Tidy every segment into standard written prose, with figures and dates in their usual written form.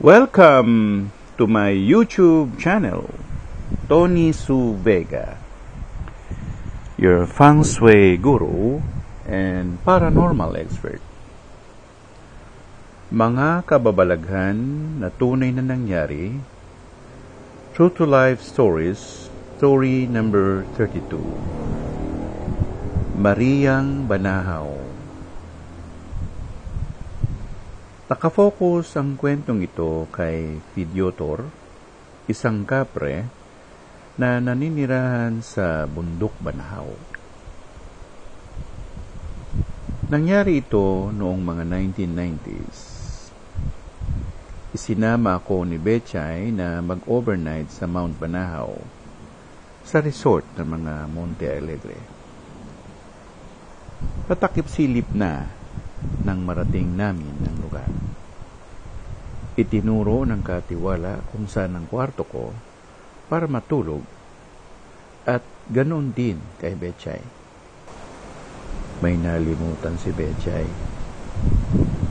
Welcome to my YouTube channel, Tony Su Vega, your feng shui guru and paranormal expert. Mga kababalaghan na tunay na nangyari, true to life stories, story number 32. Mariang Banahaw. Nakafocus ang kwentong ito kay Fidyotor, isang kapre na naninirahan sa Bundok Banahaw. Nangyari ito noong mga 1990s. Isinama ako ni Bechay na mag-overnight sa Mount Banahaw sa resort ng mga Monte Alegre. Patakip-silip na nang marating namin ang lugar. Itinuro ng katiwala kung saan ang kwarto ko para matulog at ganoon din kay Bechay. May nalimutan si Bechay.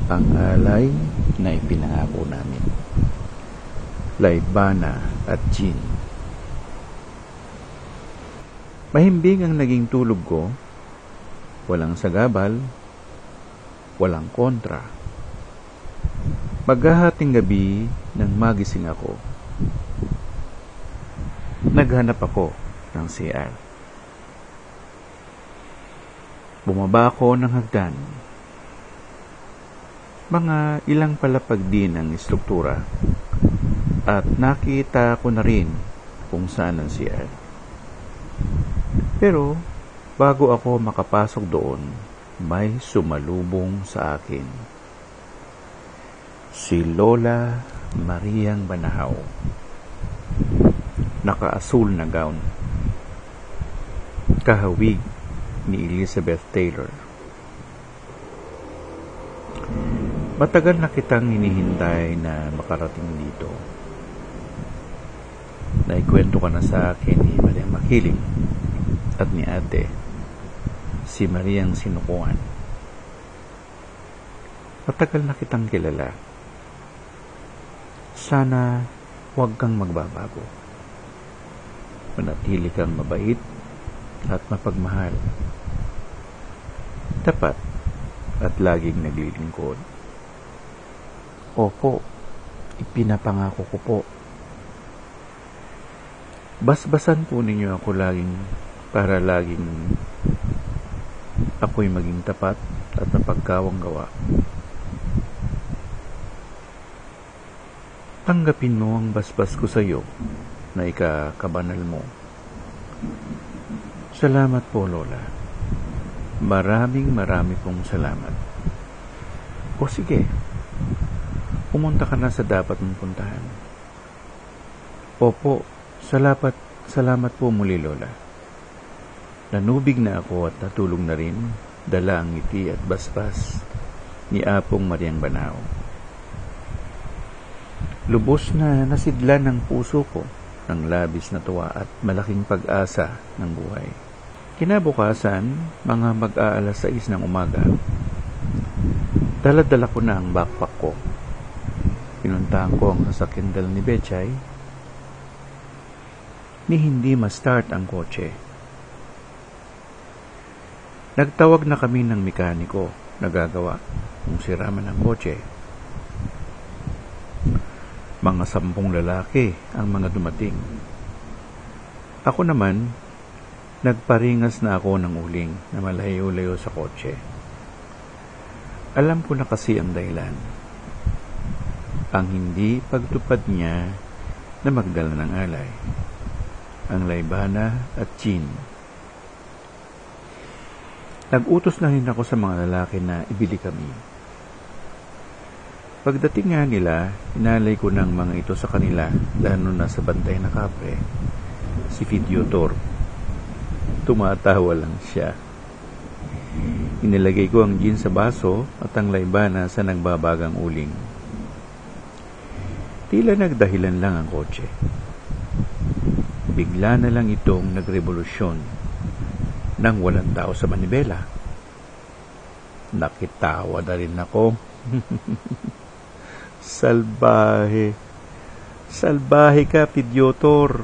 Ang alay na ipinangako namin. Laibana at gin. Mahimbing ang naging tulog ko. Walang sagabal, walang kontra. Maghahating gabi nang magising ako. Naghanap ako ng CR. Bumaba ako ng hagdan. Mga ilang palapag din ang istruktura at nakita ko na rin kung saan ang CR. Pero bago ako makapasok doon, may sumalubong sa akin. Si Lola Mariang Banahaw. Naka-asul na gown. Kahawig ni Elizabeth Taylor. Matagal na kitang hinihintay na makarating dito. Naikwento ka na sa akin ni Mariang Makiling at ni Ate, si Mariang Sinukuan. Matagal na kitang kilala. Sana huwag kang magbabago. Manatili kang mabait at mapagmahal. Tapat at laging naglilingkod. Opo, ipinapangako ko po. Basbasan po ninyo ako laging para laging ako'y maging tapat at mapagkawang gawa. Tanggapin mo ang basbas ko sa iyo na ikakabanal mo. Salamat po, Lola. Maraming pong salamat. O sige, pumunta ka na sa dapat mong puntahan. Opo, salamat po muli, Lola. Nanubig na ako at natulog na rin, dala ang ngiti at basbas ni Apong Mariang Banahaw. Lubos na nasidlan ng puso ko ng labis na tuwa at malaking pag-asa ng buhay. Kinabukasan, mga mag-aalas 6 ng umaga, dala-dala ko na ang backpack ko. Pinuntahan ko ang sasakyan dala ni Bechay ni hindi ma-start ang kotse. Nagtawag na kami ng mekaniko na gagawa kung sira man ang kotse. Mga 10 lalaki ang mga dumating. Ako naman, nagparingas na ako ng uling na malayo-layo sa kotse. Alam ko na kasi ang dahilan. Ang hindi pagtupad niya na magdala ng alay. Ang laibana at gin. Nag-utos na rin ako sa mga lalaki na ibili kami. Pagdating nga nila, inalay ko ng mga ito sa kanila, lalo na sa bantay na kapre, si Fidyotor. Tumatawa lang siya. Inilagay ko ang gin sa baso at ang laibana sa nagbabagang uling. Tila nagdahilan lang ang kotse. Bigla na lang itong nagrevolusyon nang walang tao sa manibela. Nakitawa na rin ako. Salbahe. Salbahe ka, Pidyotor.